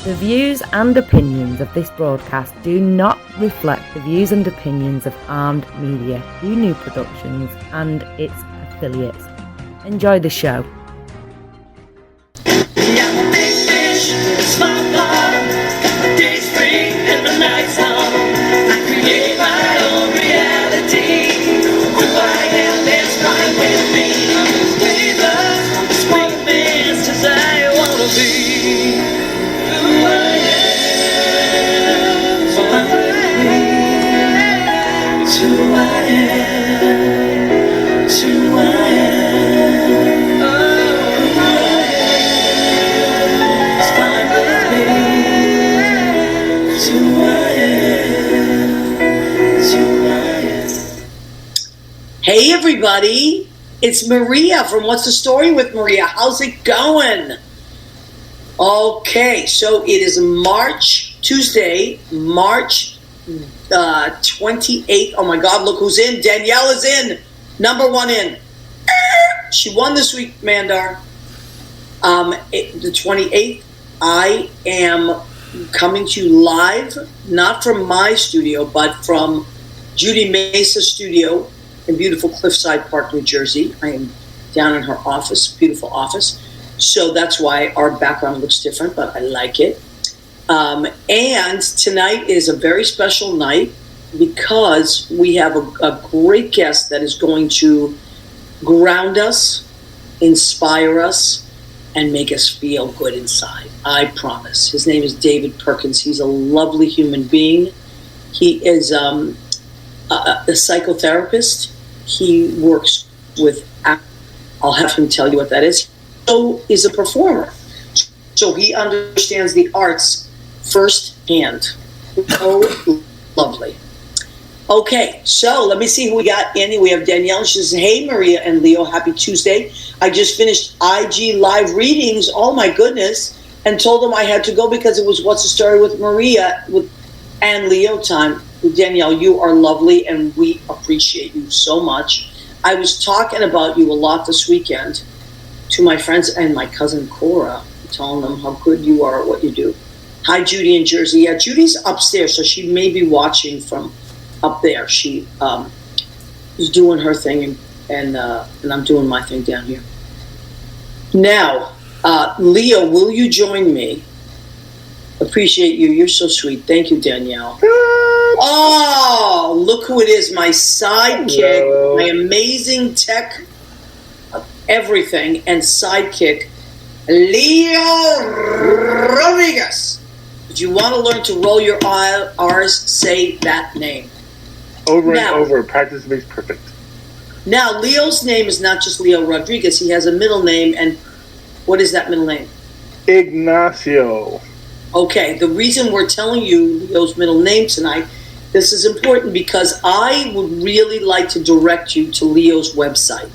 The views and opinions of this broadcast do not reflect the views and opinions of Armed Media, New Productions, and its affiliates. Enjoy the show. Hey everybody, it's Maria from What's the Story with Maria. How's it going? Okay, so it is Tuesday, March 28th. Oh my God, look who's in. Danielle is in. Number one in. She won this week, Mandar. The 28th, I am coming to you live, not from my studio, but from Judy Mesa's studio in beautiful Cliffside Park, New Jersey. I am down in her office, beautiful office. So that's why our background looks different, but I like it. And tonight is a very special night because we have a great guest that is going to ground us, inspire us, and make us feel good inside. I promise. His name is David Perkins. He's a lovely human being. He is a psychotherapist. He works with, I'll have him tell you what that is. So is a performer. So he understands the arts firsthand. Oh, lovely. Okay, so let me see who we got in. We have Danielle. She says, hey, Maria and Leo, happy Tuesday. I just finished IG live readings. Oh, my goodness. And told them I had to go because it was What's the Story with Maria and Leo time. Danielle, you are lovely, and we appreciate you so much. I was talking about you a lot this weekend to my friends and my cousin Cora, telling them how good you are at what you do. Hi, Judy in Jersey. Yeah, Judy's upstairs, so she may be watching from up there. She is doing her thing, and I'm doing my thing down here. Now, Leo, will you join me? Appreciate you. You're so sweet. Thank you, Danielle. Oh, look who it is. My sidekick, hello. My amazing tech, everything, and sidekick, Leo Rodriguez. If you want to learn to roll your R's, say that name. Over and over. Practice makes perfect. Now, Leo's name is not just Leo Rodriguez. He has a middle name, and what is that middle name? Ignacio. Okay, the reason we're telling you Leo's middle name tonight, this is important because I would really like to direct you to Leo's website.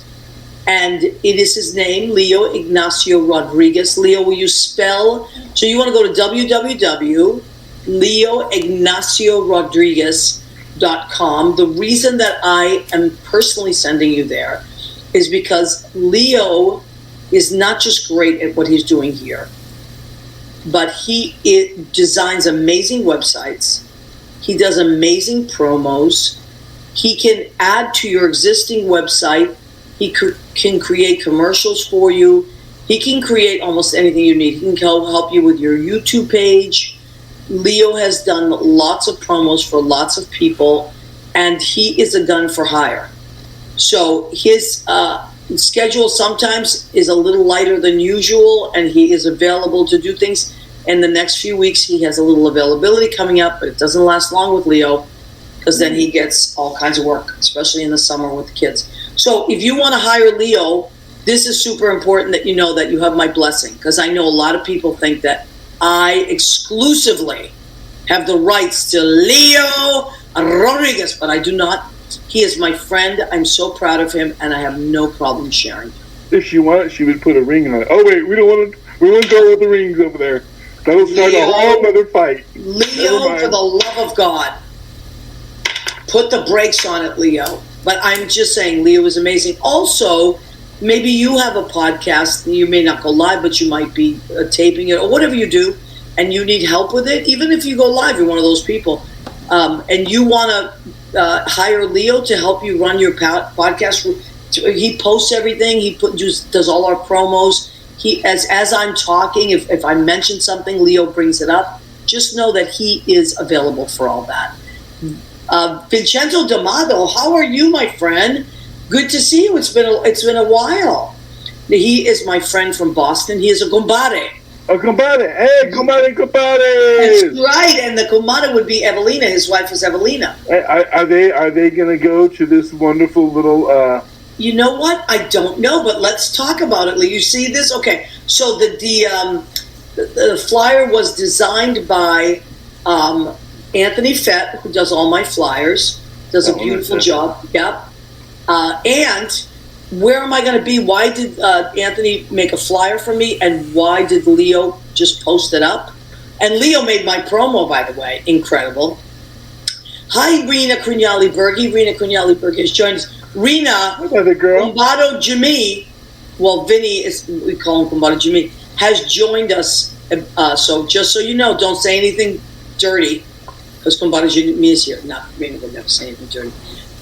And it is his name, Leo Ignacio Rodriguez. Leo, will you spell? So you want to go to www.leoignaciorodriguez.com. The reason that I am personally sending you there is because Leo is not just great at what he's doing here, but he designs amazing websites. He does amazing promos. He can add to your existing website. He can create commercials for you. He can create almost anything you need. He can help you with your YouTube page. Leo has done lots of promos for lots of people, and he is a gun for hire. So his schedule sometimes is a little lighter than usual, and he is available to do things. In the next few weeks, he has a little availability coming up, but it doesn't last long with Leo because then he gets all kinds of work, especially in the summer with the kids. So if you want to hire Leo, this is super important that you know that you have my blessing, because I know a lot of people think that I exclusively have the rights to Leo Rodriguez, but I do not. He is my friend. I'm so proud of him, and I have no problem sharing him. If she wanted, she would put a ring on it. Oh wait, we won't go with the rings over there. That'll start a whole other fight. Leo, for the love of God, put the brakes on it, Leo. But I'm just saying, Leo is amazing. Also, maybe you have a podcast. You may not go live, but you might be taping it or whatever you do. and you need help with it, even if you go live, you're one of those people, and you want to hire Leo to help you run your podcast. He posts everything. He does all our promos. He as I'm talking, if I mention something, Leo brings it up. Just know that he is available for all that. Vincenzo D'Amato, how are you, my friend? Good to see you. It's been a while. He is my friend from Boston. He is a compadre. A compadre. Hey, compadre. That's right. And the compadre would be Evelina. His wife is Evelina. Are they going to go to this wonderful little... You know what? I don't know, but let's talk about it. You see this? Okay. So the flyer was designed by Anthony Fett, who does all my flyers. Does a beautiful job. Yep. And where am I going to be? Why did Anthony make a flyer for me? And why did Leo just post it up? And Leo made my promo, by the way. Incredible. Hi, Rena Cugnali-Bergi. Rena Cugnali-Bergi has joined us. Rena, another girl. Kumbato Jimmy, well, Vinny, we call him Kumbato Jimmy, has joined us. So just so you know, don't say anything dirty, because Kumbato Jimmy is here. No, Rena would never say anything dirty.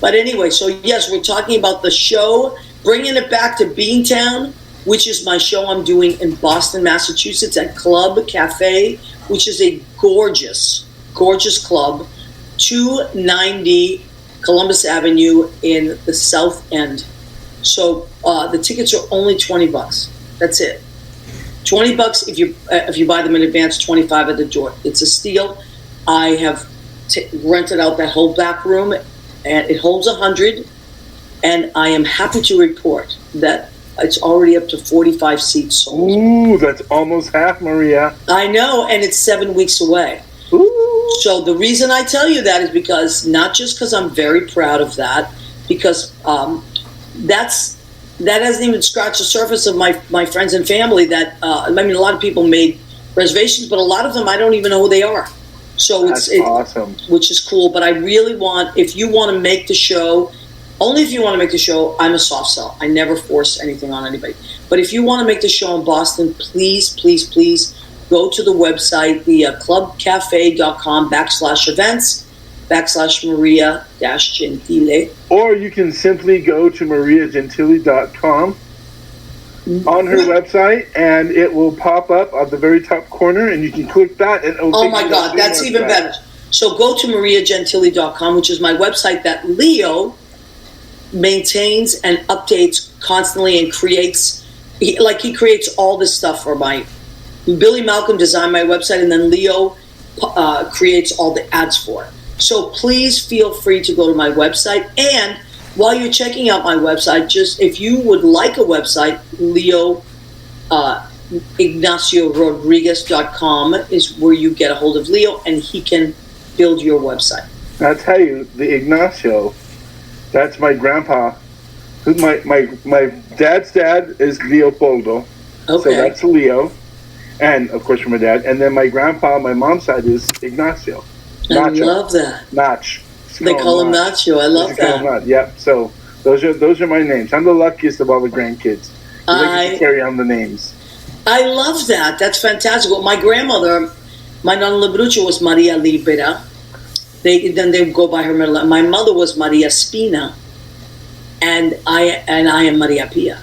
But anyway, so yes, we're talking about the show, bringing it back to Beantown, which is my show I'm doing in Boston, Massachusetts at Club Cafe, which is a gorgeous, gorgeous club, 290 Columbus Avenue in the South End. So the tickets are only $20. That's it. $20 if you buy them in advance. $25 at the door. It's a steal. I have rented out that whole back room, and it holds 100. And I am happy to report that it's already up to 45 seats sold. Ooh, that's almost half, Maria. I know, and it's 7 weeks away. Ooh. So the reason I tell you that is because, not just because I'm very proud of that, because that hasn't even scratched the surface of my friends and family that, I mean, a lot of people made reservations, but a lot of them, I don't even know who they are. So it's awesome. Which is cool, but I really want, if you want to make the show, only if you want to make the show, I'm a soft sell. I never force anything on anybody. But if you want to make the show in Boston, please, please, please, go to the website, the clubcafe.com/events /Maria-Gentile. Or you can simply go to mariagentile.com on her website, and it will pop up at the very top corner, and you can click that. And oh my God, that's even better. So go to mariagentile.com, which is my website that Leo maintains and updates constantly and creates. He creates all this stuff for my. Billy Malcolm designed my website, and then Leo creates all the ads for it. So please feel free to go to my website. And while you're checking out my website, just if you would like a website, Leo IgnacioRodriguez.com is where you get a hold of Leo, and he can build your website. I'll tell you, the Ignacio, that's my grandpa. My dad's dad is Leopoldo. Okay. So that's Leo. And, of course, from my dad. And then my grandpa on my mom's side is Ignacio. Nacho. I love that. Nach. They call him Nacho. I love that. Yep. So those are my names. I'm the luckiest of all the grandkids. I get to carry on the names. I love that. That's fantastic. Well, my grandmother, my Nonna Lebruccio, was Maria Libera. Then they go by her middle name. My mother was Maria Spina, and I am Maria Pia.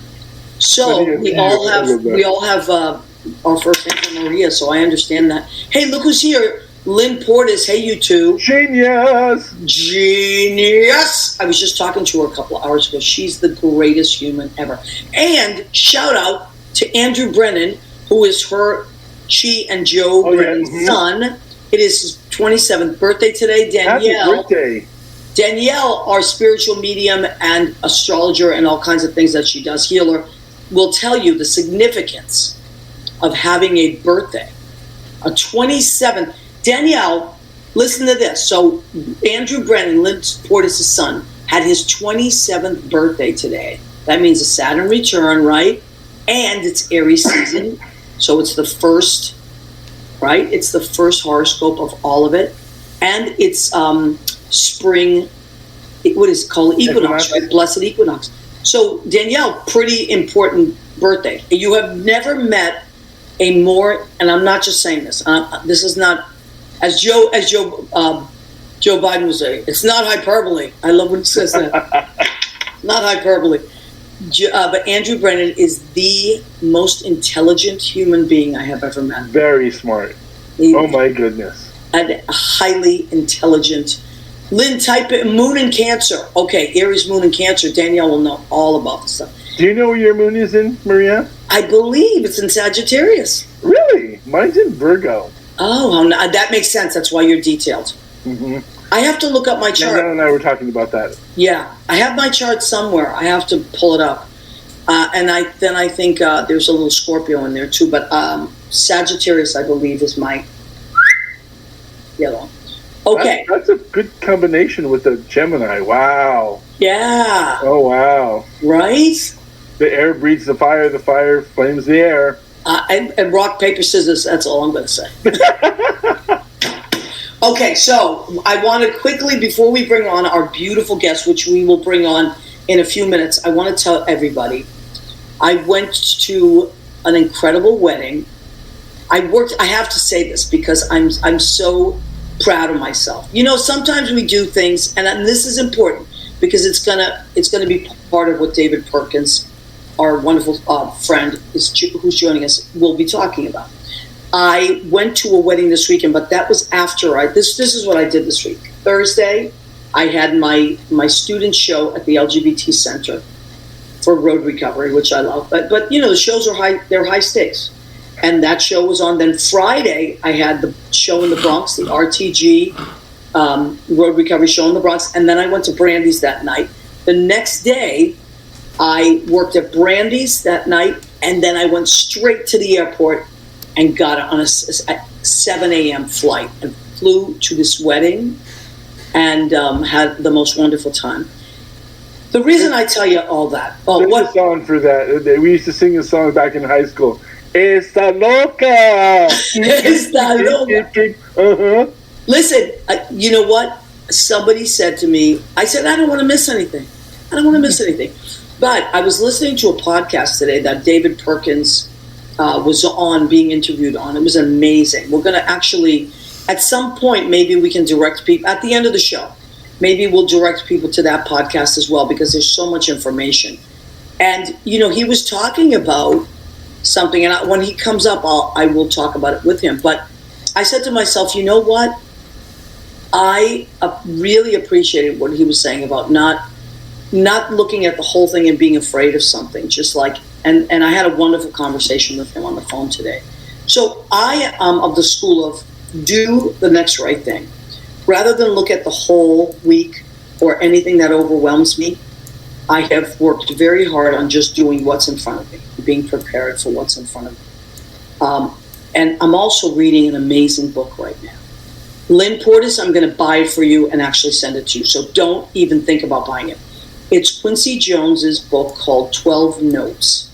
So we all have our first name Maria. So I understand that. Hey, look who's here. Lynn Portis. Hey, you two. Genius. I was just talking to her a couple of hours ago. She's the greatest human ever. And shout out to Andrew Brennan, who is she and Joe Brennan's son. It is his 27th birthday today. Danielle. Happy birthday. Danielle, our spiritual medium and astrologer and all kinds of things that she does, healer, will tell you the significance of having a birthday. A 27th. Danielle, listen to this. So Andrew Brennan, Lynn Portis' son, had his 27th birthday today. That means a Saturn return, right? And it's Aries season. So it's the first, right? It's the first horoscope of all of it. And it's spring, what is it called? Equinox, right? Blessed equinox. So Danielle, pretty important birthday. You have never met a more, and I'm not just saying this. This is not, as Joe Biden would say, it's not hyperbole. I love when he says that. Not hyperbole. But Andrew Brennan is the most intelligent human being I have ever met. Very smart. Oh my goodness. And highly intelligent. Lynn, type it, Moon and Cancer. Okay, Aries, Moon and Cancer. Danielle will know all about this stuff. Do you know where your moon is in, Maria? I believe it's in Sagittarius. Really? Mine's in Virgo. Oh, that makes sense. That's why you're detailed. Mm-hmm. I have to look up my chart. Danielle and I were talking about that. Yeah, I have my chart somewhere. I have to pull it up. And I think there's a little Scorpio in there too. But Sagittarius, I believe, is my yellow. Okay. That's a good combination with the Gemini. Wow. Yeah. Oh, wow. Right? The air breathes the fire flames the air. And rock, paper, scissors, that's all I'm going to say. Okay, so I want to quickly, before we bring on our beautiful guest, which we will bring on in a few minutes, I want to tell everybody, I went to an incredible wedding. I have to say this because I'm so proud of myself. You know, sometimes we do things, and this is important because it's gonna be part of what David Perkins, our wonderful friend, who's joining us, will be talking about. I went to a wedding this weekend, but that was after this is what I did this week. Thursday, I had my student show at the LGBT Center for road recovery, which I love. But you know, the shows are they're high stakes. And that show was on. Then Friday, I had the show in the Bronx, the RTG road recovery show in the Bronx. And then I went to Brandy's that night. The next day, I worked at Brandy's that night. And then I went straight to the airport and got on a 7 a.m. flight and flew to this wedding and had the most wonderful time. The reason I tell you all that. There's a song for that. We used to sing a song back in high school. Está loca. Está loca. Uh-huh. Listen, you know what? Somebody said to me, I said, I don't want to miss anything. But I was listening to a podcast today that David Perkins was on, being interviewed on. It was amazing. We're going to actually, at some point, maybe we can direct people, at the end of the show, maybe we'll direct people to that podcast as well because there's so much information. And, you know, he was talking about something, and when he comes up, I will talk about it with him. But I said to myself, you know what? I really appreciated what he was saying about not looking at the whole thing and being afraid of something, just like, and I had a wonderful conversation with him on the phone today. So I am of the school of do the next right thing. Rather than look at the whole week or anything that overwhelms me, I have worked very hard on just doing what's in front of me, being prepared for what's in front of me. And I'm also reading an amazing book right now. Lynn Portis, I'm going to buy it for you and actually send it to you. So don't even think about buying it. It's Quincy Jones's book called 12 Notes.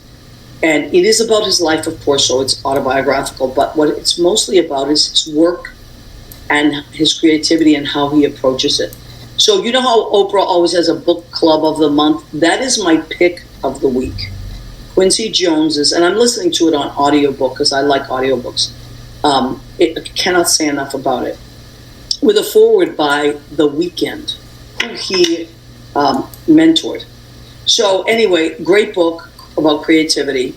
And it is about his life, of course, so it's autobiographical. But what it's mostly about is his work and his creativity and how he approaches it. So you know how Oprah always has a book club of the month? That is my pick of the week. Quincy Jones's, and I'm listening to it on audiobook because I like audiobooks. I cannot say enough about it. With a foreword by The Weeknd, who he mentored. So anyway, great book about creativity.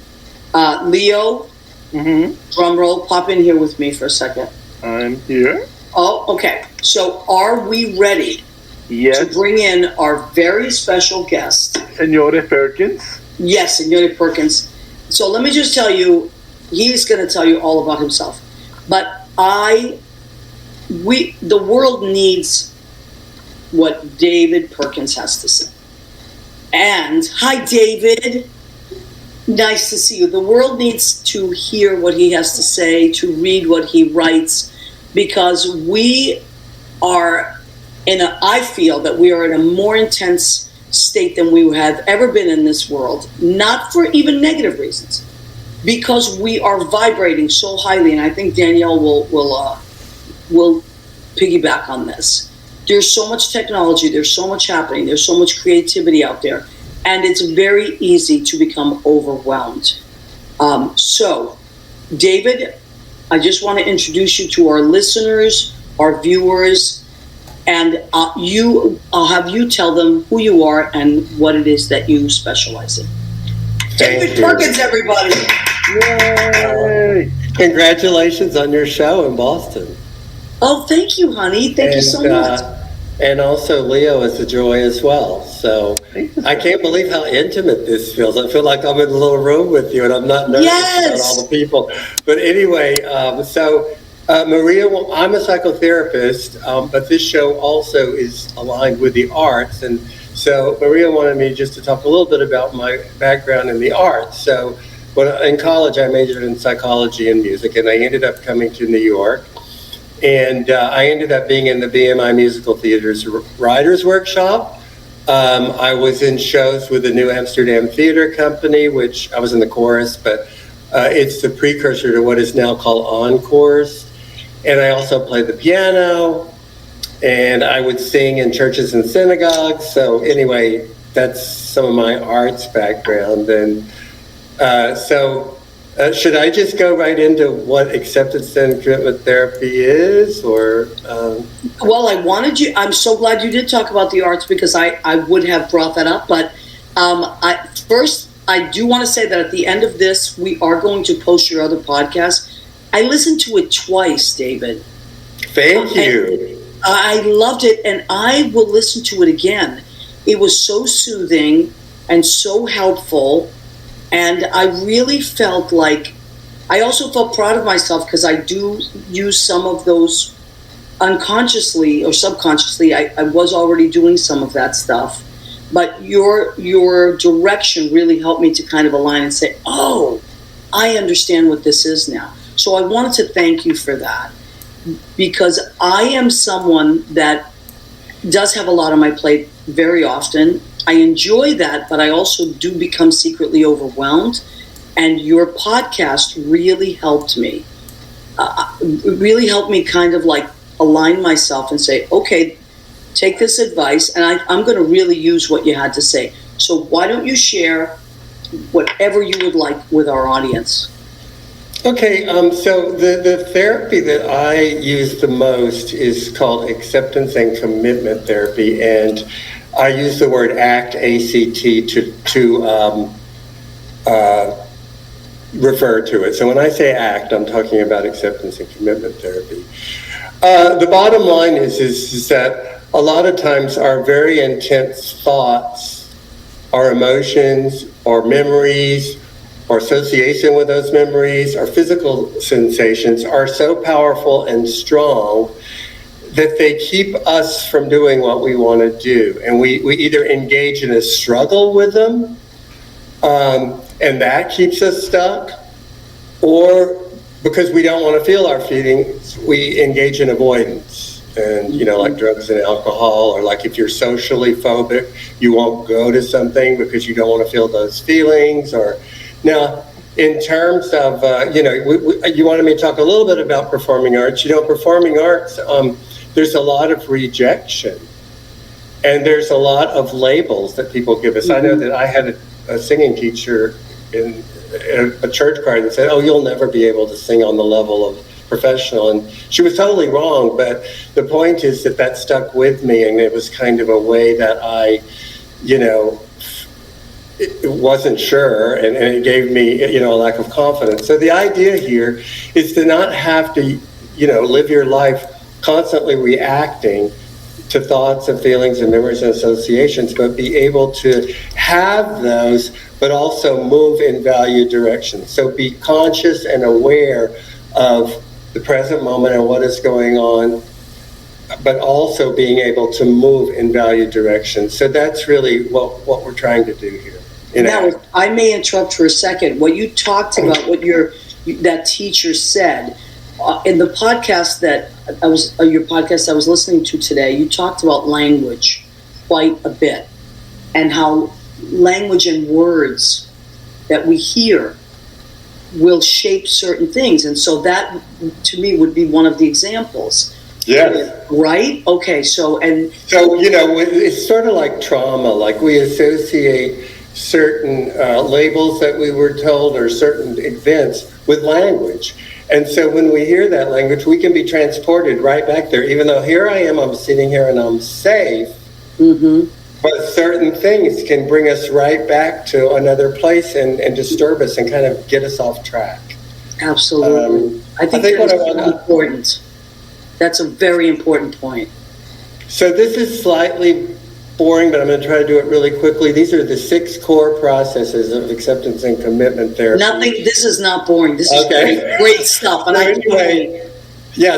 Leo, drum roll, pop in here with me for a second. I'm here. Oh, okay. So are we ready to bring in our very special guest? Senora Perkins. Yes, Senora Perkins. So let me just tell you, he's going to tell you all about himself. But the world needs what David Perkins has to say. And, hi David, nice to see you. The world needs to hear what he has to say, to read what he writes, because we are I feel that we are in a more intense state than we have ever been in this world, not for even negative reasons, because we are vibrating so highly, and I think Danielle will piggyback on this. There's so much technology, there's so much happening, there's so much creativity out there, and it's very easy to become overwhelmed. So David, I just want to introduce you to our listeners, our viewers, and I'll have you tell them who you are and what it is that you specialize in. David Perkins, everybody. Yay! Congratulations on your show in Boston. Oh, thank you, honey. Thank you so much. And also, Leo is a joy as well. So I can't believe how intimate this feels. I feel like I'm in a little room with you, and I'm not nervous about all the people. But anyway, Maria, I'm a psychotherapist, but this show also is aligned with the arts. And so Maria wanted me just to talk a little bit about my background in the arts. So in college, I majored in psychology and music, and I ended up coming to New York. And I ended up being in the BMI Musical Theater's Writers' Workshop. I was in shows with the New Amsterdam Theater Company, which I was in the chorus, but it's the precursor to what is now called encores. And I also played the piano, and I would sing in churches and synagogues. So anyway, that's some of my arts background. And should I just go right into what acceptance and commitment therapy is, or? Well, I'm so glad you did talk about the arts, because I would have brought that up. But I do want to say that at the end of this, we are going to post your other podcast. I listened to it twice, David. Thank you. I loved it, and I will listen to it again. It was so soothing and so helpful. And I really felt like, I also felt proud of myself, because I do use some of those unconsciously or subconsciously. I was already doing some of that stuff. But your direction really helped me to kind of align and say, oh, I understand what this is now. So I wanted to thank you for that, because I am someone that does have a lot on my plate very often. I enjoy that, but I also do become secretly overwhelmed. And your podcast really helped me. It really helped me kind of like align myself and say, okay, take this advice, and I'm going to really use what you had to say. So why don't you share whatever you would like with our audience? Okay, so the therapy that I use the most is called acceptance and commitment therapy, and I use the word ACT, A-C-T, to refer to it. So when I say ACT, I'm talking about acceptance and commitment therapy. The bottom line is that a lot of times our very intense thoughts, our emotions, our memories, our association with those memories, our physical sensations are so powerful and strong that they keep us from doing what we want to do. And we either engage in a struggle with them, and that keeps us stuck, or because we don't want to feel our feelings, we engage in avoidance. And, like drugs and alcohol, or like if you're socially phobic, you won't go to something because you don't want to feel those feelings. Or now, in terms of, you wanted me to talk a little bit about performing arts. Performing arts, there's a lot of rejection, and there's a lot of labels that people give us. I know that I had a singing teacher in a church choir that said, oh, you'll never be able to sing on the level of professional, and she was totally wrong. But the point is that stuck with me, and it was kind of a way that I, it wasn't sure, and it gave me, a lack of confidence. So the idea here is to not have to, live your life constantly reacting to thoughts and feelings and memories and associations, but be able to have those, but also move in value direction. So be conscious and aware of the present moment and what is going on, but also being able to move in value direction. So that's really what we're trying to do here. Now, I may interrupt for a second. What you talked about, what that teacher said in the podcast that your podcast I was listening to today, you talked about language quite a bit, and how language and words that we hear will shape certain things. And so that, to me, would be one of the examples. Yes. Right? Okay, so it's sort of like trauma. Like we associate certain labels that we were told or certain events with language. And so when we hear that language, we can be transported right back there, even though here I am, I'm sitting here and I'm safe. But certain things can bring us right back to another place and disturb us and kind of get us off track. Absolutely. I think that's important. That's a very important point. So this is slightly boring, but I'm going to try to do it really quickly. These are the 6 core processes of acceptance and commitment therapy. This is not boring. This is great stuff. And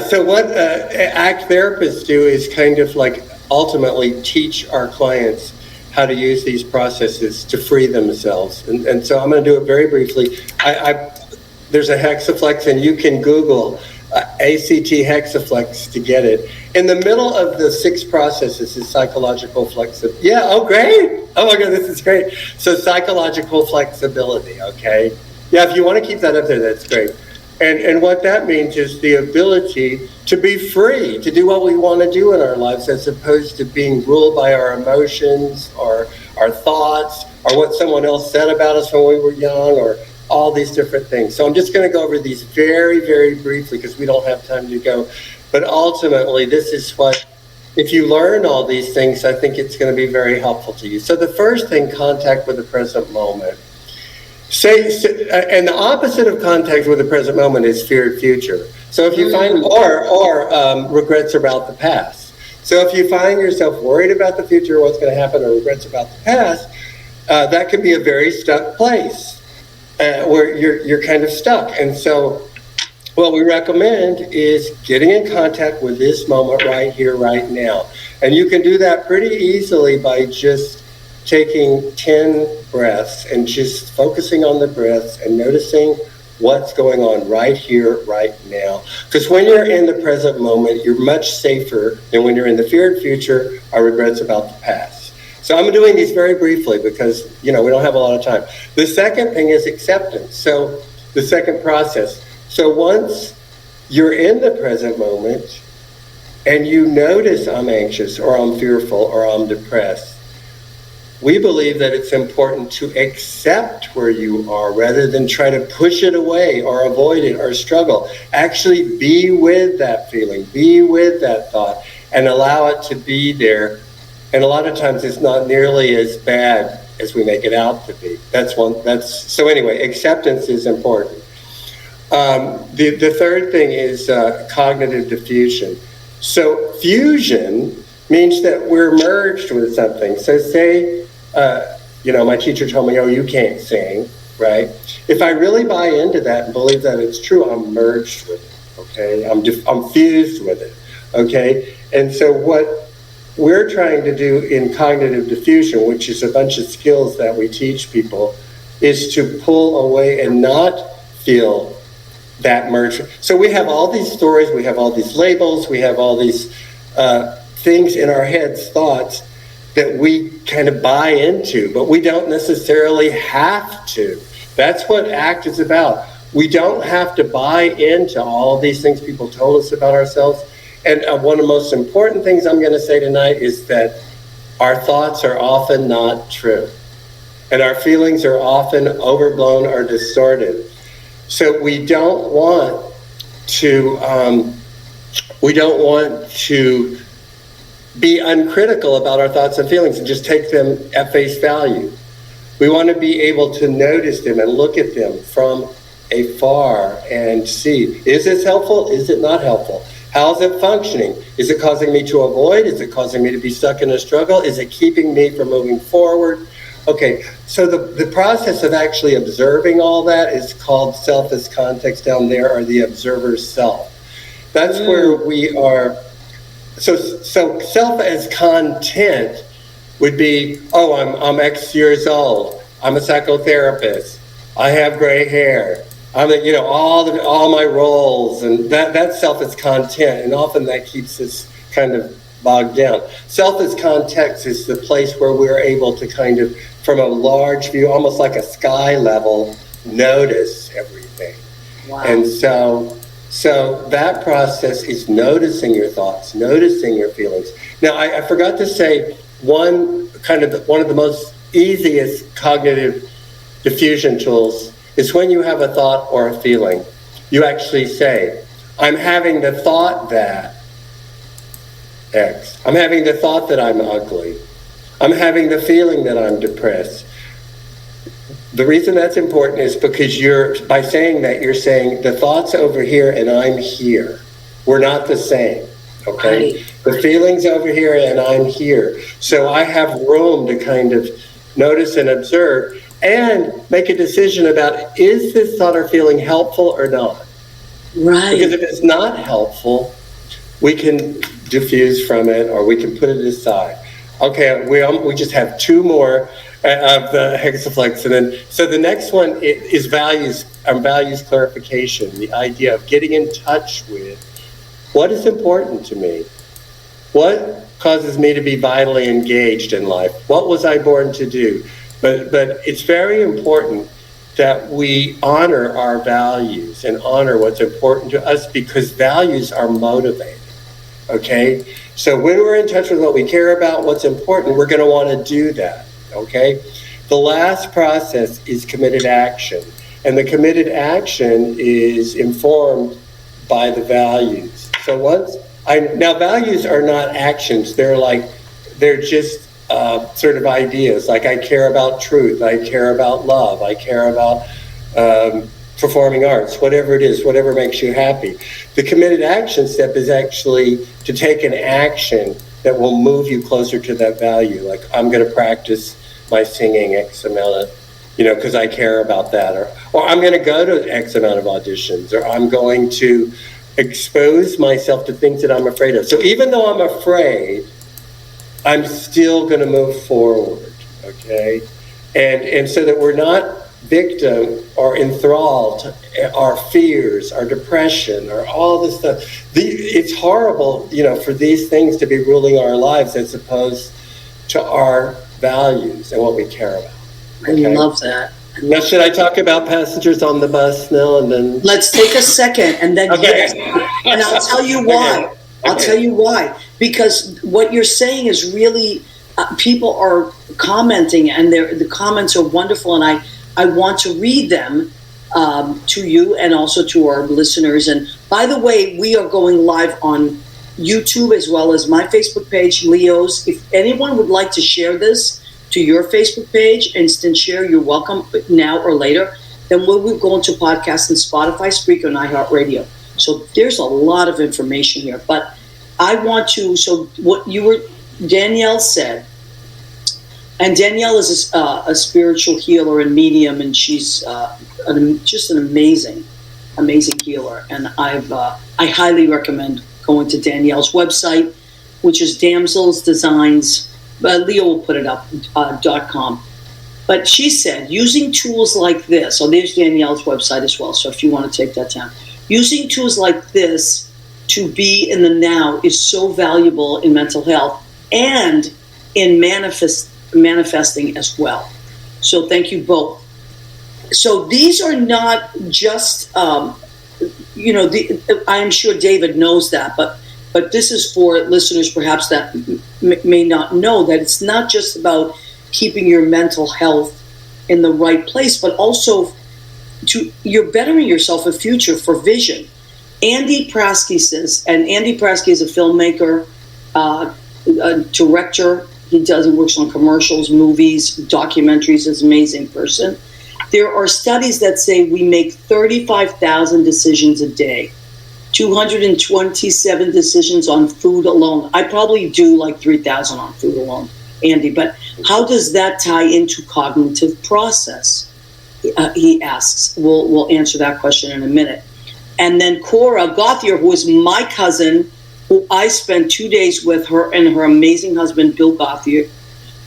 so what ACT therapists do is kind of like ultimately teach our clients how to use these processes to free themselves. And so I'm going to do it very briefly. There's a hexaflex, and you can Google ACT hexaflex to get it. In the middle of the 6 processes is psychological flexibility. Yeah, oh great. Oh my God, this is great. So psychological flexibility, okay? Yeah, if you want to keep that up there, that's great. And what that means is the ability to be free, to do what we want to do in our lives, as opposed to being ruled by our emotions or our thoughts or what someone else said about us when we were young, or all these different things. So I'm just going to go over these very, very briefly because we don't have time to go. But ultimately, this is what, if you learn all these things, I think it's going to be very helpful to you. So the first thing, contact with the present moment. And the opposite of contact with the present moment is feared future. So if you find, or regrets about the past. So if you find yourself worried about the future, what's going to happen, or regrets about the past, that can be a very stuck place where you're kind of stuck. And so what we recommend is getting in contact with this moment right here, right now. And you can do that pretty easily by just taking 10 breaths and just focusing on the breaths and noticing what's going on right here, right now. Because when you're in the present moment, you're much safer than when you're in the feared future or regrets about the past. So I'm doing these very briefly because, we don't have a lot of time. The second thing is acceptance. So the second process. So once you're in the present moment and you notice I'm anxious or I'm fearful or I'm depressed, we believe that it's important to accept where you are rather than try to push it away or avoid it or struggle. Actually be with that feeling, be with that thought, and allow it to be there. And a lot of times it's not nearly as bad as we make it out to be. So anyway, acceptance is important. The third thing is cognitive diffusion. So fusion means that we're merged with something. So say, my teacher told me, you can't sing, right? If I really buy into that and believe that it's true, I'm merged with it, okay? I'm fused with it, okay? And so what we're trying to do in cognitive diffusion, which is a bunch of skills that we teach people, is to pull away and not feel that merge. So we have all these stories, we have all these labels, we have all these things in our heads, thoughts, that we kind of buy into, but we don't necessarily have to. That's what ACT is about. We don't have to buy into all these things people told us about ourselves. And one of the most important things I'm going to say tonight is that our thoughts are often not true. And our feelings are often overblown or distorted. So we don't want to be uncritical about our thoughts and feelings and just take them at face value. We want to be able to notice them and look at them from afar and see, is this helpful? Is it not helpful? How is it functioning? Is it causing me to avoid? Is it causing me to be stuck in a struggle? Is it keeping me from moving forward? Okay, so the process of actually observing all that is called self as context down there, or the observer's self. That's where we are. So self as content would be, I'm X years old. I'm a psychotherapist. I have gray hair. I'm all my roles, and that self as content, and often that keeps us kind of bogged down. Self as context is the place where we're able to kind of, from a large view, almost like a sky level, notice everything. Wow. And so that process is noticing your thoughts, noticing your feelings. Now, I forgot to say one of the most easiest cognitive diffusion tools is when you have a thought or a feeling, you actually say, I'm having the thought that X. I'm having the thought that I'm ugly. I'm having the feeling that I'm depressed. The reason that's important is because by saying that, you're saying the thought's over here and I'm here. We're not the same, okay? Right. The feeling's over here and I'm here. So I have room to kind of notice and observe and make a decision about, is this thought or feeling helpful or not? Right. Because if it's not helpful, we can diffuse from it or we can put it aside. Okay, we just have two more of the hexaflex, and then so the next one is values clarification. The idea of getting in touch with what is important to me, what causes me to be vitally engaged in life, what was I born to do. But it's very important that we honor our values and honor what's important to us, because values are motivating. Okay, so when we're in touch with what we care about, what's important, we're going to want to do that. Okay, the last process is committed action, and the committed action is informed by the values. So now values are not actions; they're just sort of ideas. Like I care about truth, I care about love, I care about performing arts, whatever it is, whatever makes you happy. The committed action step is actually to take an action that will move you closer to that value. Like I'm going to practice my singing X amount of, because I care about that, or I'm going to go to X amount of auditions, or I'm going to expose myself to things that I'm afraid of. So even though I'm afraid, I'm still going to move forward, okay? And so that we're not victim or enthralled to our fears, our depression, or all this stuff. It's horrible, for these things to be ruling our lives as opposed to our values and what we care about. Okay? I love that. Now, should I talk about Passengers on the Bus now, and then? Let's take a second, and then Okay. and I'll tell you why. Okay. I'll tell you why. Because what you're saying is really, people are commenting, and the comments are wonderful, and I want to read them to you and also to our listeners. And by the way, we are going live on YouTube as well as my Facebook page, Leo's. If anyone would like to share this to your Facebook page, instant share, you're welcome now or later. Then we'll go into podcasts and Spotify, Spreaker, and iHeartRadio. So there's a lot of information here. But I want to, so what Danielle said, and Danielle is a spiritual healer and medium, and she's just an amazing healer. And I highly recommend going to Danielle's website, which is Damsels Designs. Leo will put it up, .com. But she said, using tools like this, so there's Danielle's website as well, so if you want to take that down. Using tools like this to be in the now is so valuable in mental health and in manifesting as well. So thank you both. So these are not just, I'm sure David knows that, but this is for listeners perhaps that may not know that it's not just about keeping your mental health in the right place, but also you're bettering yourself a future for vision. Andy Prasky says, and Andy Prasky is a filmmaker, a director. He works on commercials, movies, documentaries. He's an amazing person. There are studies that say we make 35,000 decisions a day, 227 decisions on food alone. I probably do like 3,000 on food alone, Andy. But how does that tie into cognitive process? He asks. We'll answer that question in a minute. And then Cora Gauthier, who is my cousin, who I spent 2 days with her and her amazing husband, Bill Gauthier.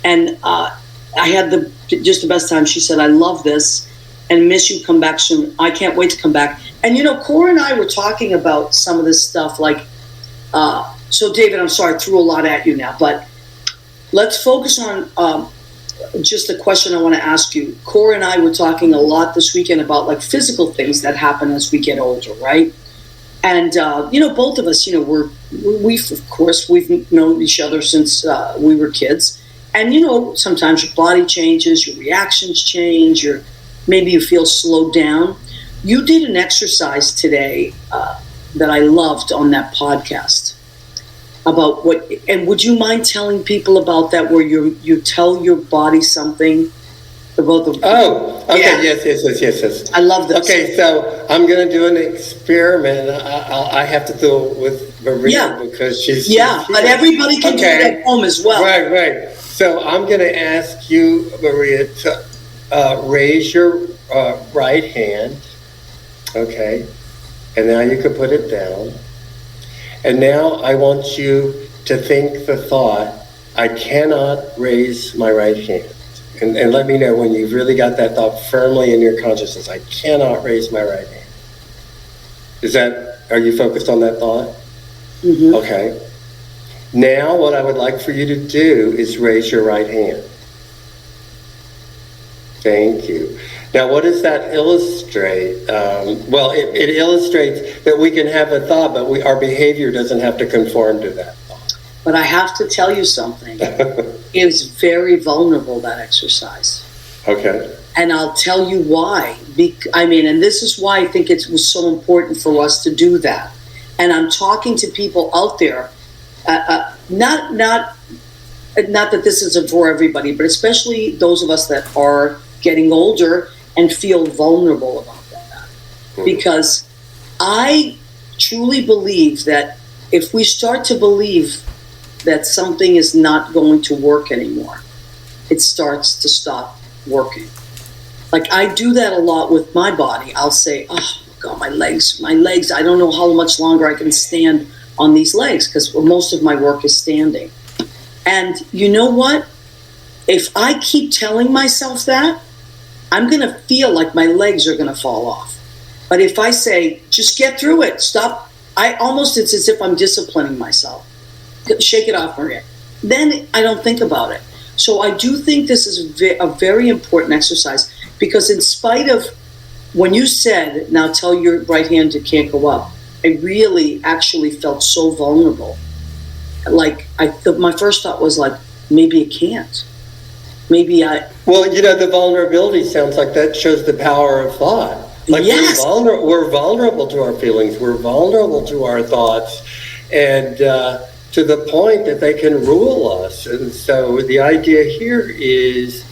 And I had just the best time. She said, I love this and miss you. Come back soon. I can't wait to come back. And, Cora and I were talking about some of this stuff. So David, I'm sorry, I threw a lot at you now, but let's focus on just the question I want to ask you. Cora and I were talking a lot this weekend about physical things that happen as we get older, right? And, both of us, we've known each other since we were kids. And, sometimes your body changes, your reactions change, maybe you feel slowed down. You did an exercise today that I loved on that podcast about what, and would you mind telling people about that, where you tell your body something about the... Oh, okay, yes. I love this. Okay, so I'm going to do an experiment. I have to do it with Maria because she's but everybody can do it at home as well. Right. So I'm going to ask you, Maria, to raise your right hand. Okay, and now you can put it down. And now I want you to think the thought, I cannot raise my right hand. And let me know when you've really got that thought firmly in your consciousness. I cannot raise my right hand. Are you focused on that thought? Mm-hmm. Okay. Now what I would like for you to do is raise your right hand. Thank you. Now what does that illustrate? Well, it illustrates that we can have a thought, but our behavior doesn't have to conform to that thought. But I have to tell you something. It's very vulnerable, that exercise. Okay. And I'll tell you why. And this is why I think it was so important for us to do that. And I'm talking to people out there, not that this isn't for everybody, but especially those of us that are getting older and feel vulnerable about that. Mm-hmm. Because I truly believe that if we start to believe that something is not going to work anymore, it starts to stop working. Like I do that a lot with my body. I'll say, oh God, my legs, I don't know how much longer I can stand on these legs, because most of my work is standing. And you know what? If I keep telling myself that, I'm going to feel like my legs are going to fall off. But if I say, just get through it, stop, it's as if I'm disciplining myself. Shake it off, Maria. Then I don't think about it. So I do think this is a very important exercise, because in spite of when you said, now tell your right hand it can't go up, I really actually felt so vulnerable. Like my first thought was like, maybe it can't. Well, the vulnerability sounds like that shows the power of thought. Like yes. We're vulnerable to our feelings. We're vulnerable to our thoughts. And to the point that they can rule us. And so the idea here is,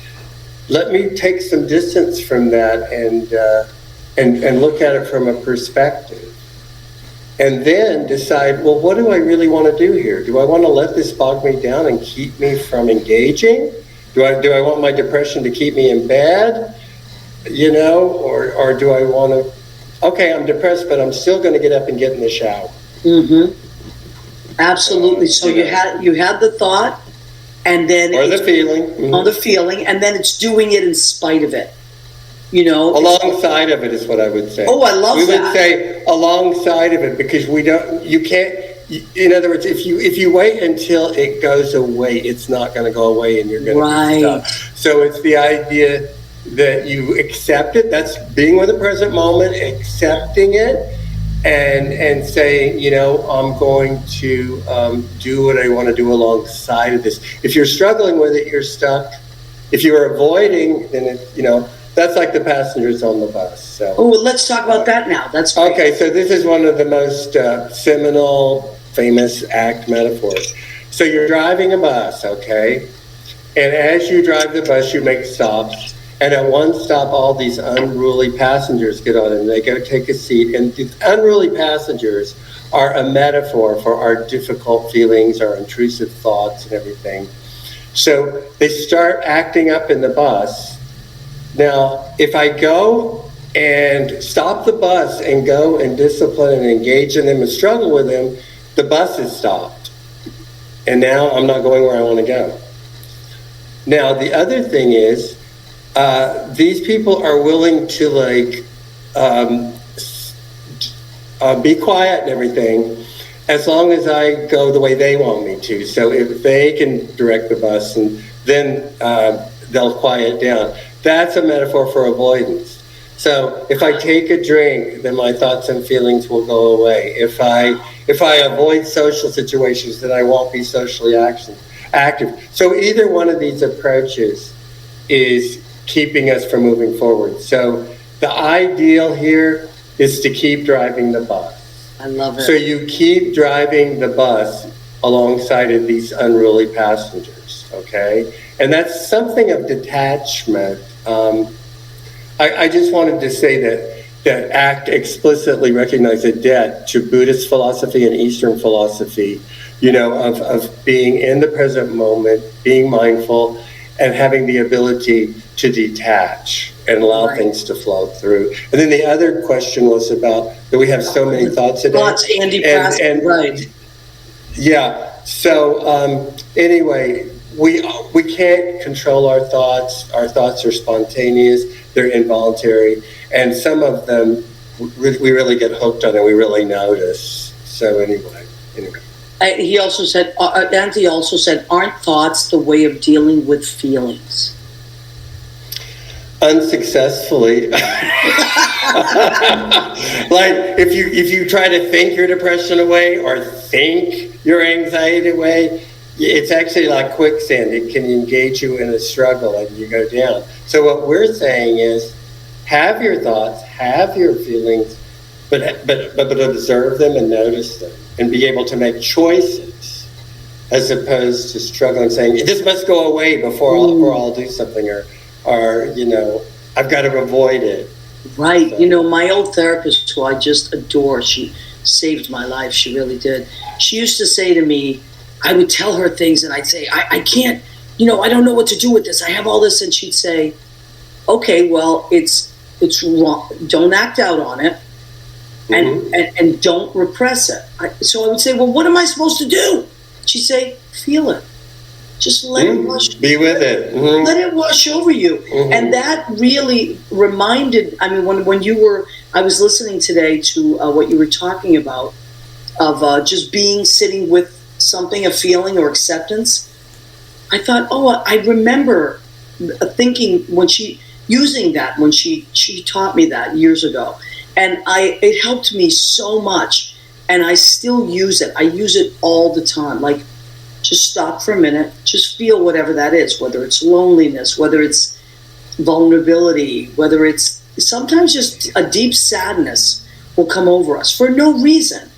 let me take some distance from that and look at it from a perspective. And then decide, well, what do I really want to do here? Do I want to let this bog me down and keep me from engaging? Do I want my depression to keep me in bed? Or do I want to, okay, I'm depressed, but I'm still going to get up and get in the shower. Mm-hmm. Absolutely. So you had the thought, and then or the feeling. Mm-hmm. Or the feeling, and then it's doing it in spite of it. Alongside of it is what I would say. Oh, I love that. We would say alongside of it, because you can't. In other words, if you wait until it goes away, it's not going to go away, and you're going to be stuck. So it's the idea that you accept it. That's being with the present moment, accepting it, and saying, I'm going to do what I want to do alongside of this. If you're struggling with it, you're stuck. If you're avoiding, then that's like the passengers on the bus. So. Oh, well, let's talk about that now. That's great. Okay. So this is one of the most seminal, famous ACT metaphors. So you're driving a bus, okay, and as you drive the bus, you make stops. And at one stop, all these unruly passengers get on and they go take a seat. And these unruly passengers are a metaphor for our difficult feelings, our intrusive thoughts and everything. So they start acting up in the bus. Now, if I go and stop the bus and go and discipline and engage in them and struggle with them, the bus is stopped. And now I'm not going where I want to go. Now, the other thing is, these people are willing to be quiet and everything, as long as I go the way they want me to. So if they can direct the bus, and then they'll quiet down. That's a metaphor for avoidance. So if I take a drink, then my thoughts and feelings will go away. If I avoid social situations, then I won't be socially active. So either one of these approaches is keeping us from moving forward. So the ideal here is to keep driving the bus. I love it. So you keep driving the bus alongside of these unruly passengers, okay? And that's something of detachment. I just wanted to say that ACT explicitly recognizes a debt to Buddhist philosophy and Eastern philosophy, of being in the present moment, being mindful, and having the ability to detach and allow things to flow through. And then the other question was about that we have so many thoughts today. Thoughts, Andy Prasad, right. Yeah. So anyway, we can't control our thoughts. Our thoughts are spontaneous. They're involuntary. And some of them we really get hooked on and we really notice. So anyway. He also said, Anthony also said, aren't thoughts the way of dealing with feelings? Unsuccessfully. Like if you try to think your depression away or think your anxiety away, it's actually like quicksand. It can engage you in a struggle and you go down. So what we're saying is have your thoughts, have your feelings, but observe them and notice them and be able to make choices as opposed to struggling saying this must go away before I'll do something or I've got to avoid it. Right. So. My old therapist, who I just adore, she saved my life. She really did. She used to say to me, I would tell her things and I'd say, I can't, I don't know what to do with this. I have all this. And she'd say, okay, well, it's wrong. Don't act out on it and don't repress it. So I would say, well, what am I supposed to do? She'd say, feel it. Just let it wash. Be with it. Mm-hmm. Let it wash over you. Mm-hmm. And that really reminded, when you were, I was listening today to what you were talking about of just sitting with something, a feeling or acceptance. I thought, I remember thinking when she taught me that years ago. And it helped me so much. And I still use it. I use it all the time. Like, just stop for a minute, just feel whatever that is, whether it's loneliness, whether it's vulnerability, whether it's sometimes just a deep sadness will come over us for no reason.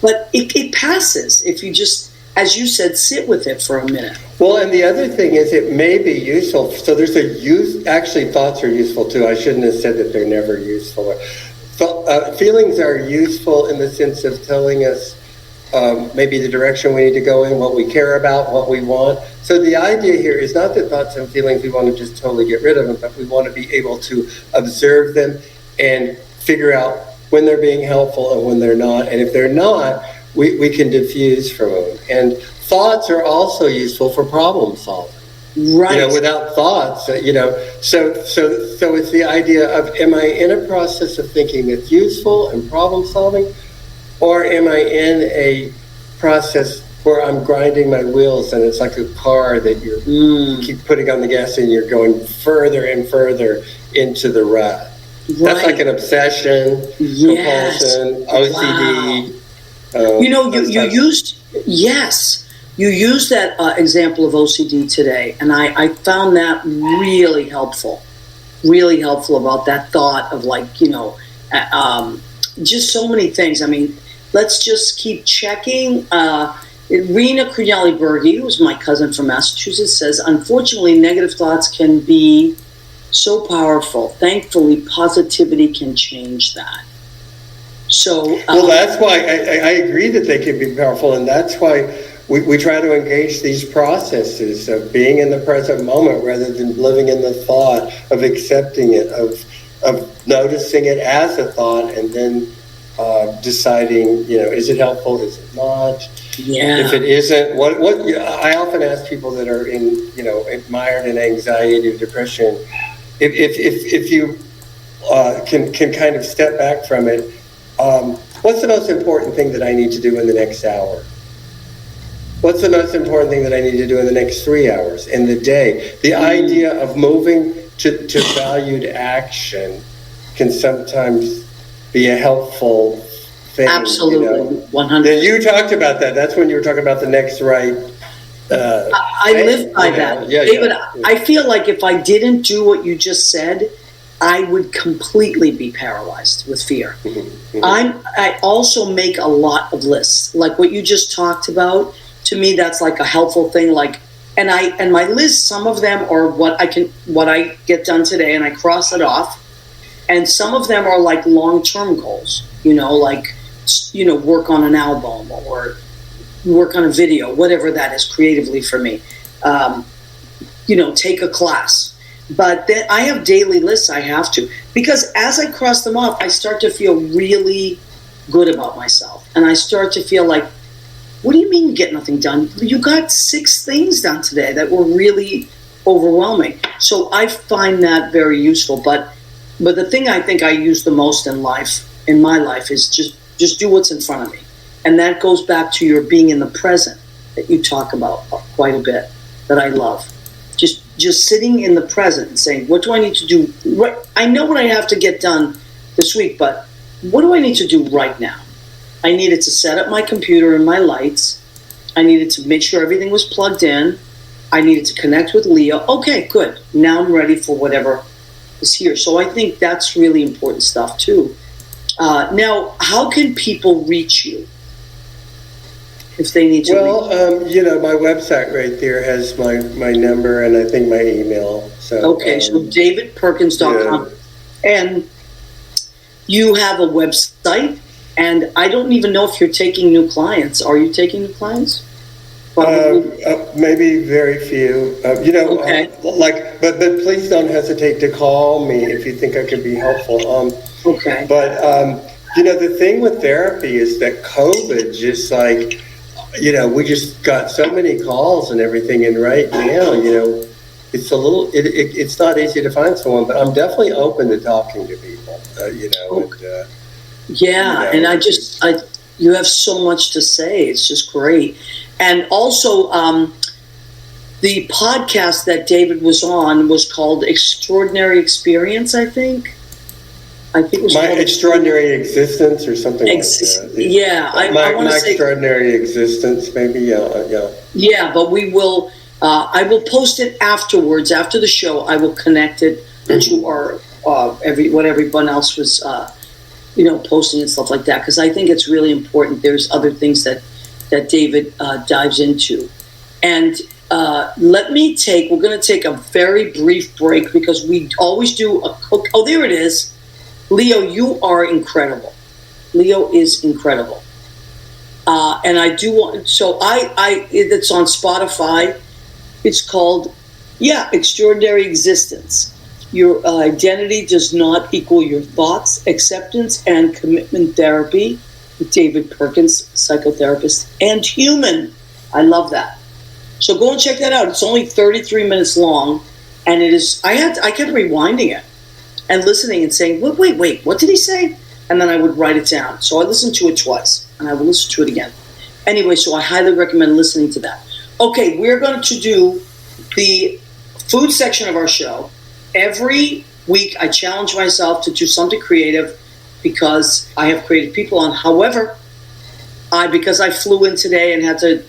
But it passes if you just, as you said, sit with it for a minute. Well, and the other thing is it may be useful. So there's actually thoughts are useful too. I shouldn't have said that they're never useful. Feelings are useful in the sense of telling us maybe the direction we need to go in, what we care about, what we want. So the idea here is not that thoughts and feelings, we want to just totally get rid of them, but we want to be able to observe them and figure out when they're being helpful and when they're not. And if they're not, we can diffuse from them. And thoughts are also useful for problem solving. Right. Without thoughts, so it's the idea of, am I in a process of thinking that's useful and problem solving? Or am I in a process where I'm grinding my wheels and it's like a car that you keep putting on the gas and you're going further and further into the rut? Right. That's like an obsession, compulsion, OCD. Wow. You used that example of OCD today, and I found that really helpful about that thought of just so many things. Let's just keep checking. Rena Crunelli-Berge, who's my cousin from Massachusetts, says, unfortunately, negative thoughts can be so powerful. Thankfully, positivity can change that. So, that's why I agree that they can be powerful, and that's why we try to engage these processes of being in the present moment rather than living in the thought, of accepting it, of noticing it as a thought, and then deciding, is it helpful? Is it not? Yeah. If it isn't, what I often ask people that are mired in anxiety or depression, if you can kind of step back from it, what's the most important thing that I need to do in the next hour? What's the most important thing that I need to do in the next 3 hours in the day? The idea of moving to valued action can sometimes be a helpful thing. Absolutely, 100%. Then you talked about that. That's when you were talking about the next right I live by that. Yeah, David, yeah. I feel like if I didn't do what you just said, I would completely be paralyzed with fear. Mm-hmm. I also make a lot of lists. Like what you just talked about, to me that's like a helpful thing. Like and my lists, some of them are what I get done today and I cross it off. And some of them are like long-term goals, like work on an album or work on a video, whatever that is creatively for me. Take a class. But then I have daily lists I have to. Because as I cross them off, I start to feel really good about myself. And I start to feel like, what do you mean you get nothing done? You got 6 things done today that were really overwhelming. So I find that very useful. But the thing I think I use the most in my life, is just do what's in front of me. And that goes back to your being in the present that you talk about quite a bit, that I love. Just sitting in the present and saying, what do I need to do? Right? I know what I have to get done this week, but what do I need to do right now? I needed to set up my computer and my lights. I needed to make sure everything was plugged in. I needed to connect with Leo. Okay, good. Now I'm ready for whatever is here. So I think that's really important stuff too. Now, how can people reach you if they need to? Well, my website right there has my number and I think my email. So so davidperkins.com. Yeah. And you have a website, and I don't even know if you're taking new clients. Are you taking new clients? Maybe very few. Okay. But please don't hesitate to call me if you think I could be helpful. Okay. But the thing with therapy is that COVID just like, we just got so many calls and everything, and right now, it's a little. It's not easy to find someone, but I'm definitely open to talking to people. Okay. And you have so much to say. It's just great. And also, the podcast that David was on was called Extraordinary Experience, I think. It was My Extraordinary Existence or something like that. Yeah. My Extraordinary Existence, maybe, yeah. Yeah, but we will, I will post it afterwards. After the show, I will connect it to our, what everyone else was, posting and stuff like that, because I think it's really important. There's other things that David dives into. And we're going to take a very brief break because we always do a cook. Oh, there it is. Leo, you are incredible. Leo is incredible. And I do want, it's on Spotify. It's called, Extraordinary Existence. Your identity does not equal your thoughts, acceptance and commitment therapy with David Perkins, psychotherapist and human. I love that. So go and check that out. It's only 33 minutes long, and it is. I kept rewinding it and listening and saying, wait, what did he say? And then I would write it down. So I listened to it twice, and I will listen to it again. Anyway, so I highly recommend listening to that. Okay, we're going to do the food section of our show. Every week, I challenge myself to do something creative because I have creative people on. However, because I flew in today and had to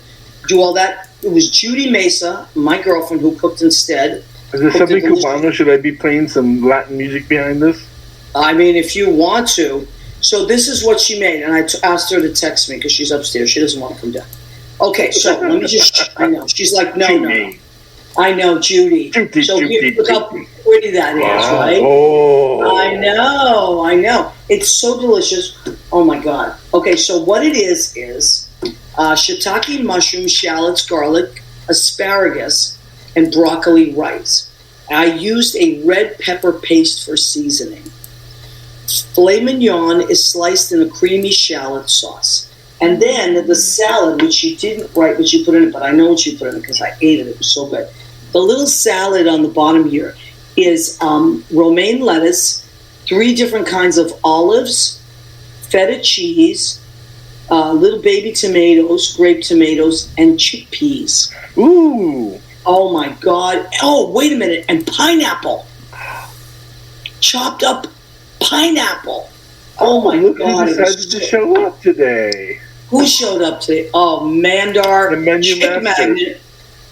do all that, it was Judy Mesa, my girlfriend, who cooked instead. Is this something Cubano? Should I be playing some Latin music behind this? I mean, if you want to. So this is what she made, and I asked her to text me because she's upstairs. She doesn't want to come down. Okay, so let me just, I know. She's like, no. I know, Judy. So look how pretty that is, right? Oh. I know. It's so delicious. Oh, my God. Okay, so what it is shiitake mushrooms, shallots, garlic, asparagus, and broccoli rice. I used a red pepper paste for seasoning. Filet mignon is sliced in a creamy shallot sauce. And then the salad, which she didn't write what she put in it, but I know what she put in it because I ate it. It was so good. The little salad on the bottom here is romaine lettuce, 3 different kinds of olives, feta cheese, little baby tomatoes, grape tomatoes, and chickpeas. Ooh. Oh, my God. Oh, wait a minute. And pineapple. Chopped up pineapple. Oh, my God. Who decided to show up today? Who showed up today? Oh, Mandar. The menu Chick master. Magnet.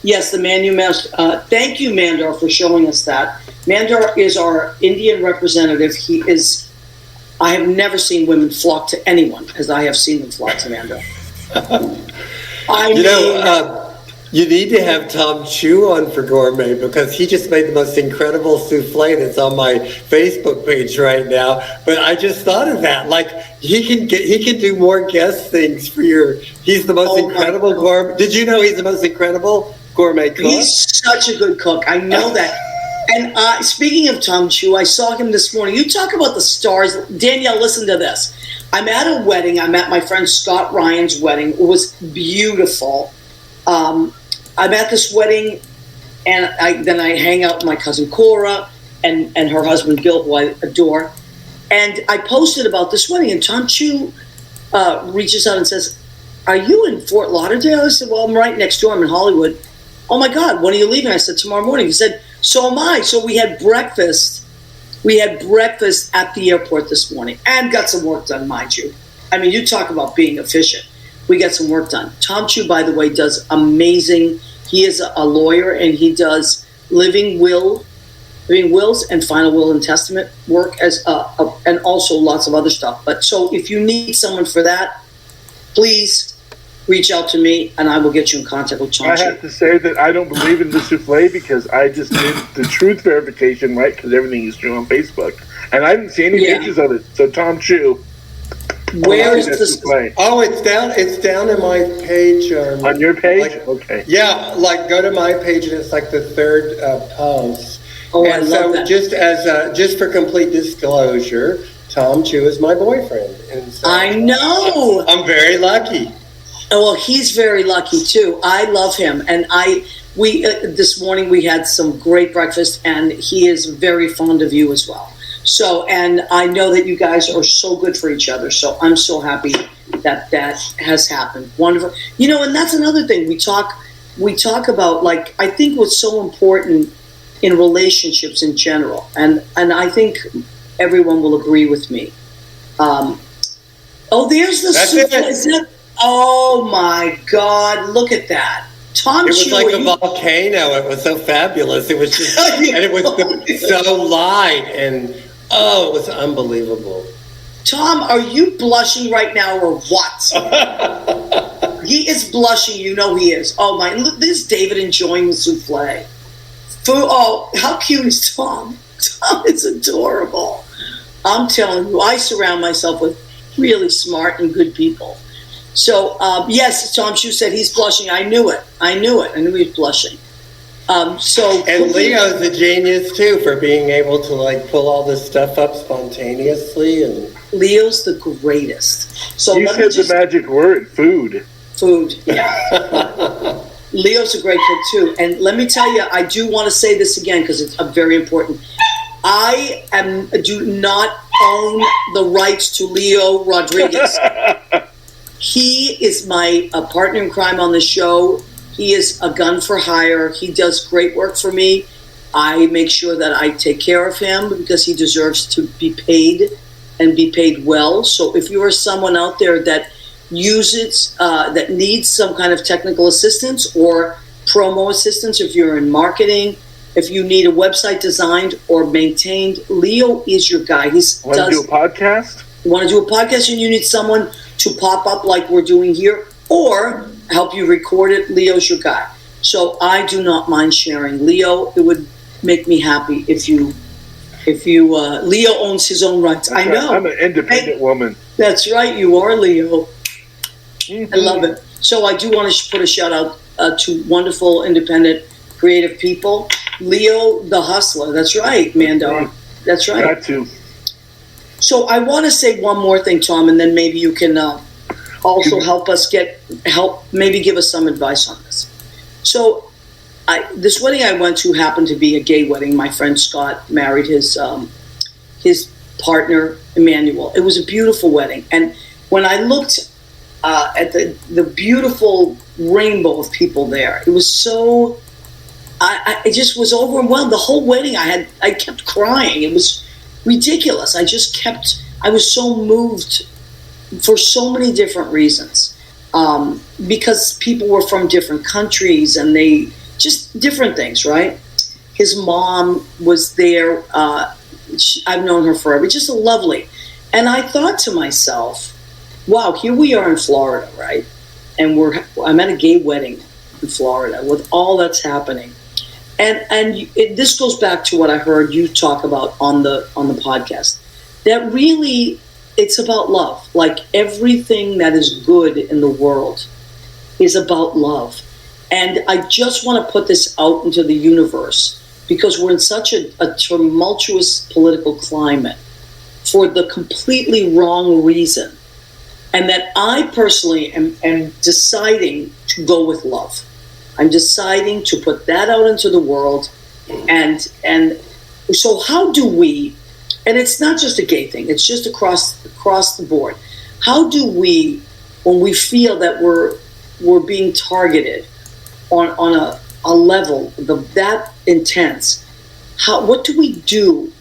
Yes, the Manu Mask. Thank you, Mandar, for showing us that. Mandar is our Indian representative. He is. I have never seen women flock to anyone as I have seen them flock to Mandar. You need to have Tom Chu on for Gourmet because he just made the most incredible souffle that's on my Facebook page right now. But I just thought of that. Like he can do more guest things for your. He's the most incredible gourmet. Did you know he's the most incredible gourmet cook? He's such a good cook. I know that. And speaking of Tom Chu, I saw him this morning. You talk about the stars. Danielle, listen to this. I'm at a wedding. I'm at my friend Scott Ryan's wedding. It was beautiful. I'm at this wedding, and then I hang out with my cousin Cora and her husband Bill, who I adore. And I posted about this wedding, and Tom Chu reaches out and says, "Are you in Fort Lauderdale?" I said, "Well, I'm right next door. I'm in Hollywood." "Oh my God, when are you leaving?" I said, "Tomorrow morning." He said, "So am I." So we had breakfast. We had breakfast at the airport this morning and got some work done, mind you. I mean, you talk about being efficient. We got some work done. Tom Chu, by the way, does amazing. He is a lawyer, and he does living wills and final will and testament work and also lots of other stuff. But so if you need someone for that, please reach out to me, and I will get you in contact with Tom Chu. I have to say that I don't believe in the souffle because I just did the truth verification, right? Because everything is true on Facebook, and I didn't see any pictures of it. So Tom Chu. Where is this? Oh, it's down in my page. On your page? Like, okay. Yeah, like go to my page and it's like the third post. Oh, and I love so that. just for complete disclosure, Tom Chu is my boyfriend. And so I know. I'm very lucky. Oh, well, he's very lucky too. I love him, and we this morning we had some great breakfast, and he is very fond of you as well. So, and I know that you guys are so good for each other. So I'm so happy that has happened. Wonderful. You know, and that's another thing we talk about. Like, I think what's so important in relationships in general, and I think everyone will agree with me. There's the soup. Oh my God! Look at that. Tom Chu, it was like a volcano. It was so fabulous. It was just, and it was so light, and it was unbelievable. Tom, are you blushing right now or what? He is blushing. You know he is. Oh my! Look, there's David enjoying the souffle. Oh, how cute is Tom? Tom is adorable. I'm telling you, I surround myself with really smart and good people. So, yes, Tom Chu said he's blushing. I knew it. I knew he was blushing. And Leo's a genius, too, for being able to, like, pull all this stuff up spontaneously. And Leo's the greatest. So you said the magic word, food. Food, yeah. Leo's a great cook, too. And let me tell you, I do want to say this again because it's very important. I do not own the rights to Leo Rodriguez. He is my partner in crime on the show. He is a gun for hire. He does great work for me. I make sure that I take care of him because he deserves to be paid and be paid well. So if you are someone out there that that needs some kind of technical assistance or promo assistance, if you're in marketing, if you need a website designed or maintained, Leo is your guy. Want to do a podcast? You want to do a podcast and you need someone to pop up like we're doing here or help you record it, Leo's your guy. So I do not mind sharing. Leo, it would make me happy if you Leo owns his own rights. That's I know. Right. I'm an independent woman. That's right. You are, Leo. Mm-hmm. I love it. So I do want to put a shout out to wonderful, independent, creative people. Leo, the hustler. That's right, Mando. That's right. Got to. So I want to say one more thing, Tom, and then maybe you can also help us maybe give us some advice on this. So this wedding I went to happened to be a gay wedding. My friend Scott married his partner, Emmanuel. It was a beautiful wedding. And when I looked at the beautiful rainbow of people there, it was so... I just was overwhelmed. The whole wedding, I kept crying. It was ridiculous. I was so moved for so many different reasons. Because people were from different countries and they just different things, right? His mom was there. I've known her forever, just lovely. And I thought to myself, wow, here we are in Florida, right? And I'm at a gay wedding in Florida with all that's happening. And this goes back to what I heard you talk about on the podcast. That really, it's about love. Like everything that is good in the world is about love. And I just want to put this out into the universe because we're in such a tumultuous political climate for the completely wrong reason. And that I personally am deciding to go with love. I'm deciding to put that out into the world. And so how do we, and it's not just a gay thing, it's just across the board. How do we, when we feel that we're being targeted on a level that intense, what do we do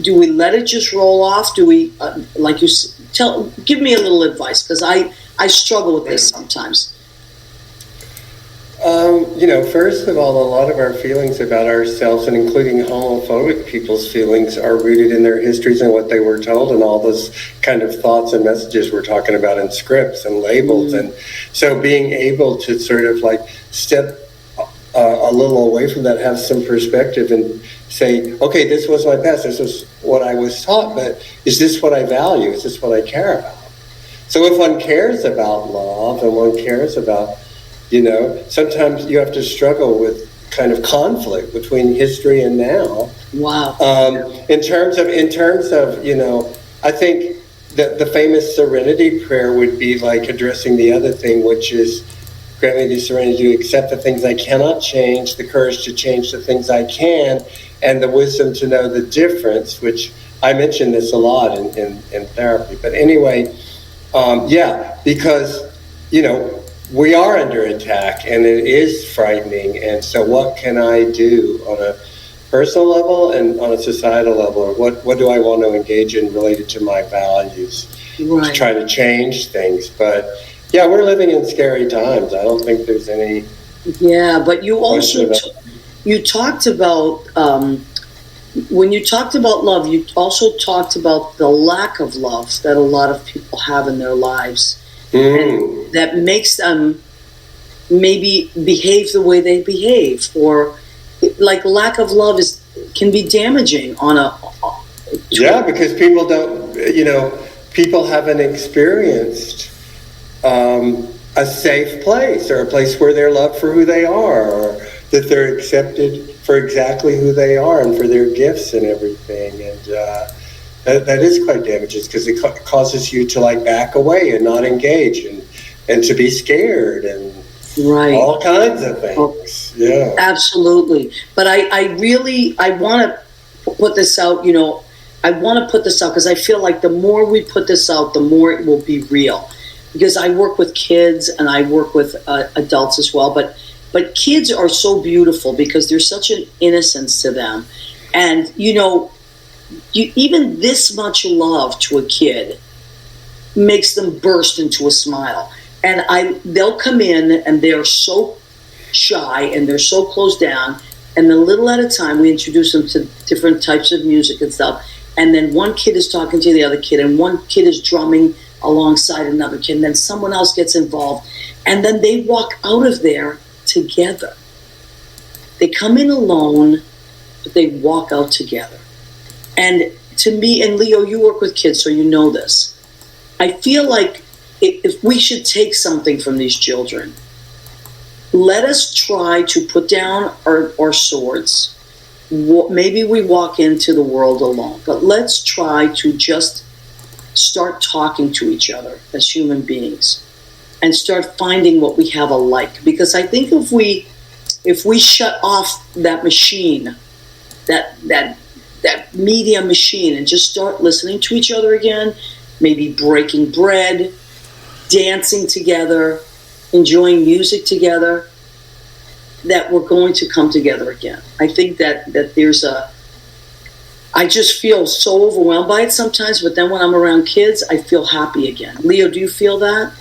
do we let it just roll off? Do we, give me a little advice, because I struggle with this sometimes. First of all, a lot of our feelings about ourselves, and including homophobic people's feelings, are rooted in their histories and what they were told, and all those kind of thoughts and messages we're talking about in scripts and labels. And so being able to sort of like step a little away from that, have some perspective and say, okay, this was my past, this was what I was taught, but is this what I value? Is this what I care about? So if one cares about love and one cares about, sometimes you have to struggle with kind of conflict between history and now. Wow. In terms of, I think that the famous serenity prayer would be like addressing the other thing, which is, grant me the serenity to accept the things I cannot change, the courage to change the things I can, and the wisdom to know the difference, which I mention this a lot in therapy. But anyway, because, we are under attack and it is frightening. And so what can I do on a personal level and on a societal level? Or what do I want to engage in related to my values to try to change things? But yeah, we're living in scary times. I don't think there's any. Yeah, but you also you talked about when you talked about love, you also talked about the lack of love that a lot of people have in their lives, and that makes them maybe behave the way they behave, or like lack of love can be damaging on a. Yeah, because people don't, people haven't experienced a safe place, or a place where they're loved for who they are, or that they're accepted for exactly who they are and for their gifts and everything. And that is quite damaging, because it causes you to like back away and not engage and to be scared and all kinds of things. Yeah, absolutely. But I want to put this out, I want to put this out because I feel like the more we put this out, the more it will be real. Because I work with kids and I work with adults as well, but kids are so beautiful because there's such an innocence to them, and even this much love to a kid makes them burst into a smile. And they'll come in and they're so shy and they're so closed down, and then little at a time we introduce them to different types of music and stuff, and then one kid is talking to the other kid and one kid is drumming alongside another kid, and then someone else gets involved, and then they walk out of there together. They come in alone, but they walk out together. And to me, and Leo, you work with kids, so you know this, I feel like if we should take something from these children, let us try to put down our swords. Maybe we walk into the world alone, but let's try to just start talking to each other as human beings and start finding what we have alike. Because I think if we shut off that machine, that media machine, and just start listening to each other again, maybe breaking bread, dancing together, enjoying music together, that we're going to come together again. I think that there's I just feel so overwhelmed by it sometimes, but then when I'm around kids, I feel happy again. Leo, do you feel that?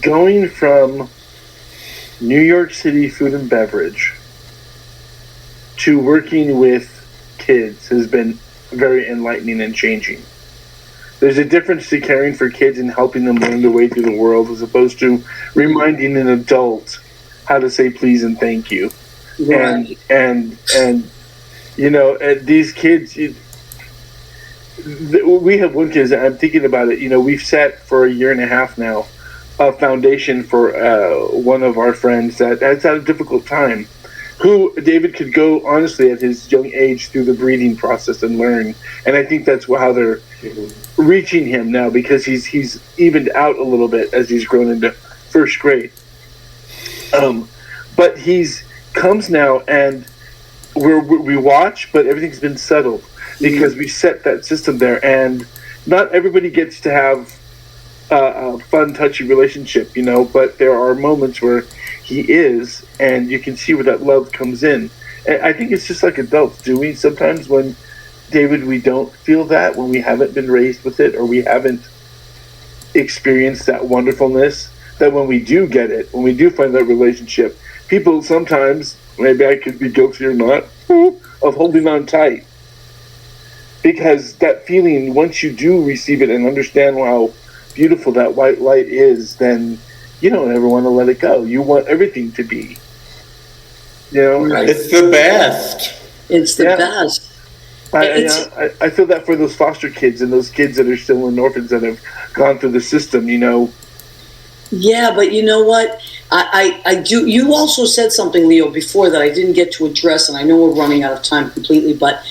going from New York City food and beverage to working with kids has been very enlightening and changing. There's a difference to caring for kids and helping them learn their way through the world as opposed to reminding an adult how to say please and thank you. Right. And you know, these kids, we have one kid, I'm thinking about it, you know, we've set for a year and a half now a foundation for one of our friends that has had a difficult time, who David could go honestly at his young age through the breeding process and learn. And I think that's how they're reaching him now, because he's evened out a little bit as he's grown into first grade. But he's comes now and we watch, but everything's been settled because we set that system there, and not everybody gets to have a fun, touchy relationship, you know, but there are moments where he is, and you can see where that love comes in. And I think it's just like adults doing sometimes when, David, we don't feel that, when we haven't been raised with it or we haven't experienced that wonderfulness, that when we do get it, when we do find that relationship, people sometimes, maybe I could be guilty or not, of holding on tight. Because that feeling, once you do receive it and understand how beautiful that white light is, then you don't ever want to let it go. You want everything to be. You know? It's the best. It's the best. I feel that for those foster kids and those kids that are still in orphans that have gone through the system, you know. Yeah, but you know what? I do. You also said something, Leo, before that I didn't get to address, and I know we're running out of time completely, but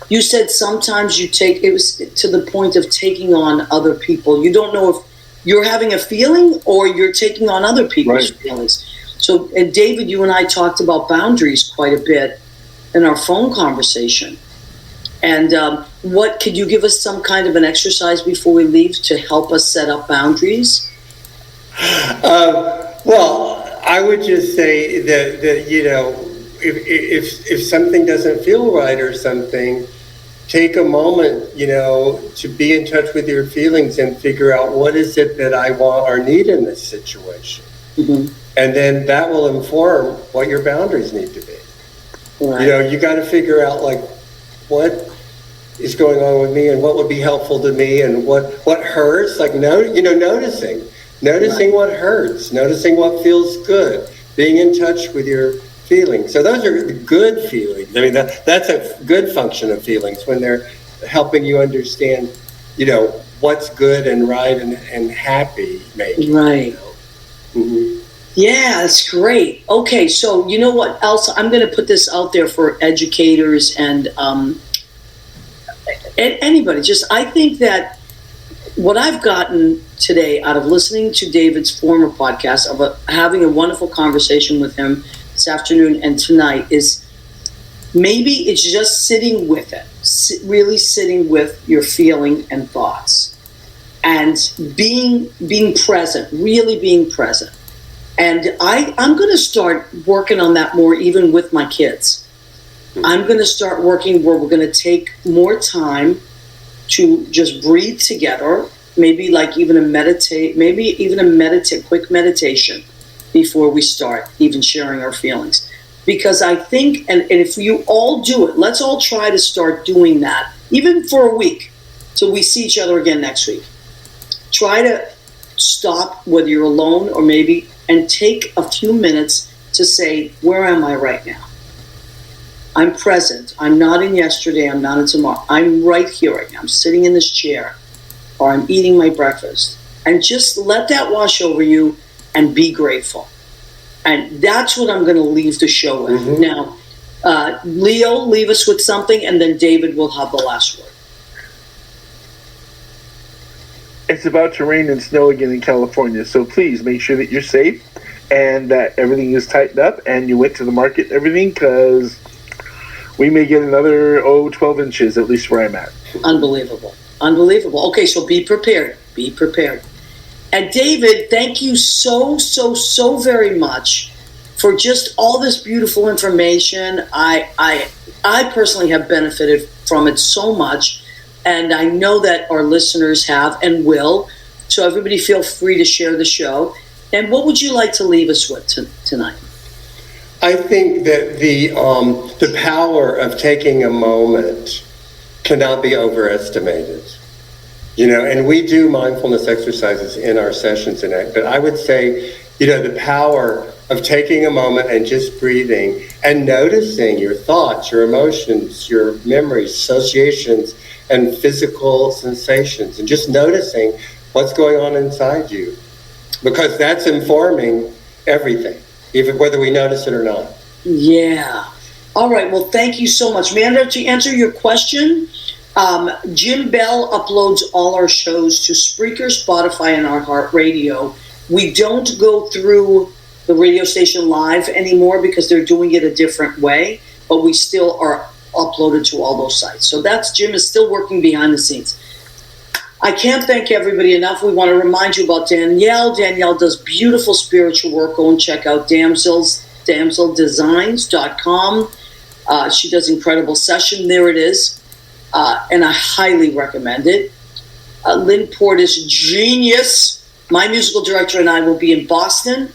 you said sometimes it was to the point of taking on other people. You don't know if you're having a feeling or you're taking on other people's feelings. So, and David, you and I talked about boundaries quite a bit in our phone conversation. And what could you give us some kind of an exercise before we leave to help us set up boundaries? Well, I would just say that you know, if something doesn't feel right or something, take a moment, you know, to be in touch with your feelings and figure out what is it that I want or need in this situation. Mm-hmm. And then that will inform what your boundaries need to be. Right. You know, you got to figure out, like, what is going on with me and what would be helpful to me and what hurts, like, noticing right. What hurts, noticing what feels good, being in touch with your feelings. So those are good feelings. I mean, that's a good function of feelings when they're helping you understand, you know, what's good and right and happy making. Right. You know? Mm-hmm. Yeah, that's great. Okay, so you know what else? I'm going to put this out there for educators and anybody. Just, I think that what I've gotten today out of listening to David's former podcast, of having a wonderful conversation with him this afternoon and tonight, is maybe it's just sitting with it, really sitting with your feeling and thoughts, and being present, really being present. And I'm going to start working on that more, even with my kids. I'm going to start working where we're going to take more time to just breathe together, maybe like even a quick meditation before we start even sharing our feelings. Because I think, and if you all do it, let's all try to start doing that, even for a week, till we see each other again next week. Try to stop, whether you're alone or maybe, and take a few minutes to say, where am I right now? I'm present. I'm not in yesterday. I'm not in tomorrow. I'm right here right now. I'm sitting in this chair, or I'm eating my breakfast. And just let that wash over you and be grateful. And that's what I'm going to leave the show with. Mm-hmm. Now, Leo, leave us with something, and then David will have the last word. It's about to rain and snow again in California, so please make sure that you're safe and that everything is tightened up and you went to the market and everything, because we may get another 12 inches, at least where I'm at. Unbelievable. Okay, so be prepared. And David, thank you so very much for just all this beautiful information. I personally have benefited from it so much. And I know that our listeners have and will. So everybody feel free to share the show. And what would you like to leave us with tonight? I think that the power of taking a moment cannot be overestimated. And we do mindfulness exercises in our sessions tonight, but I would say, the power of taking a moment and just breathing and noticing your thoughts, your emotions, your memories, associations, and physical sensations, and just noticing what's going on inside you, because that's informing everything, even whether we notice it or not. Yeah. All right. Well, thank you so much. Amanda, to answer your question, Jim Bell uploads all our shows to Spreaker, Spotify, and iHeartRadio. We don't go through the radio station live anymore because they're doing it a different way, but we still are uploaded to all those sites. So Jim is still working behind the scenes. I can't thank everybody enough. We want to remind you about Danielle. Danielle does beautiful spiritual work. Go and check out damseldesigns.com. She does incredible session. There it is. And I highly recommend it. Lynn Portis, genius. My musical director and I will be in Boston.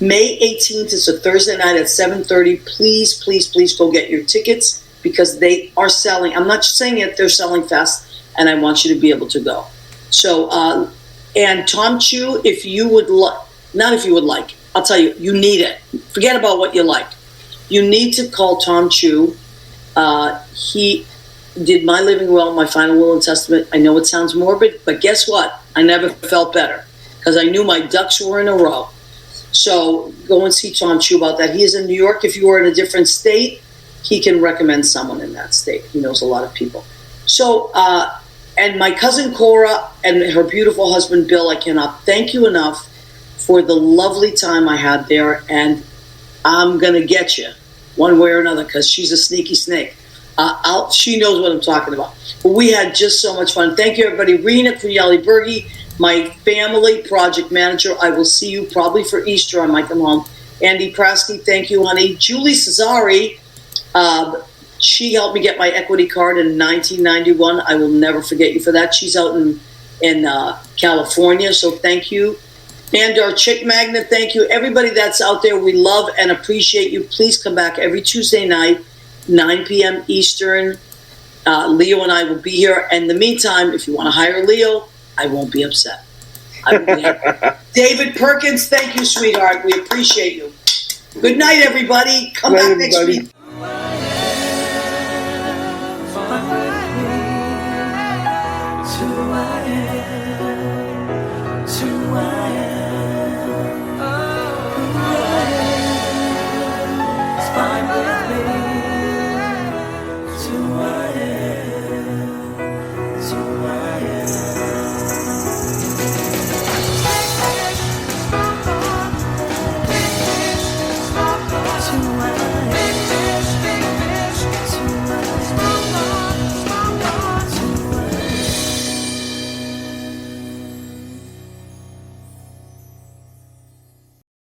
May 18th is a Thursday night at 7:30. Please, please, please go get your tickets because they are selling. I'm not just saying it, they're selling fast, and I want you to be able to go. So, and Tom Chu, if you would like, not if you would like, I'll tell you, you need it. Forget about what you like. You need to call Tom Chu. He did My Living Will, My Final Will and Testament. I know it sounds morbid, but guess what? I never felt better because I knew my ducks were in a row. So go and see Tom Chu about that. He is in New York. If you are in a different state, he can recommend someone in that state. He knows a lot of people. So, and my cousin Cora and her beautiful husband Bill, I cannot thank you enough for the lovely time I had there. And I'm going to get you one way or another because she's a sneaky snake. She knows what I'm talking about. But we had just so much fun. Thank you, everybody. Rena Kriali-Berge, my family project manager. I will see you probably for Easter. I might come home. Andy Prasky, thank you, honey. Julie Cesari, she helped me get my equity card in 1991. I will never forget you for that. She's out in California, so thank you. And our chick magnet, thank you. Everybody that's out there, we love and appreciate you. Please come back every Tuesday night, 9 p.m. Eastern. Leo and I will be here. In the meantime, if you want to hire Leo, I won't be upset. I will be happy. David Perkins, thank you, sweetheart. We appreciate you. Good night, everybody. Come back next week.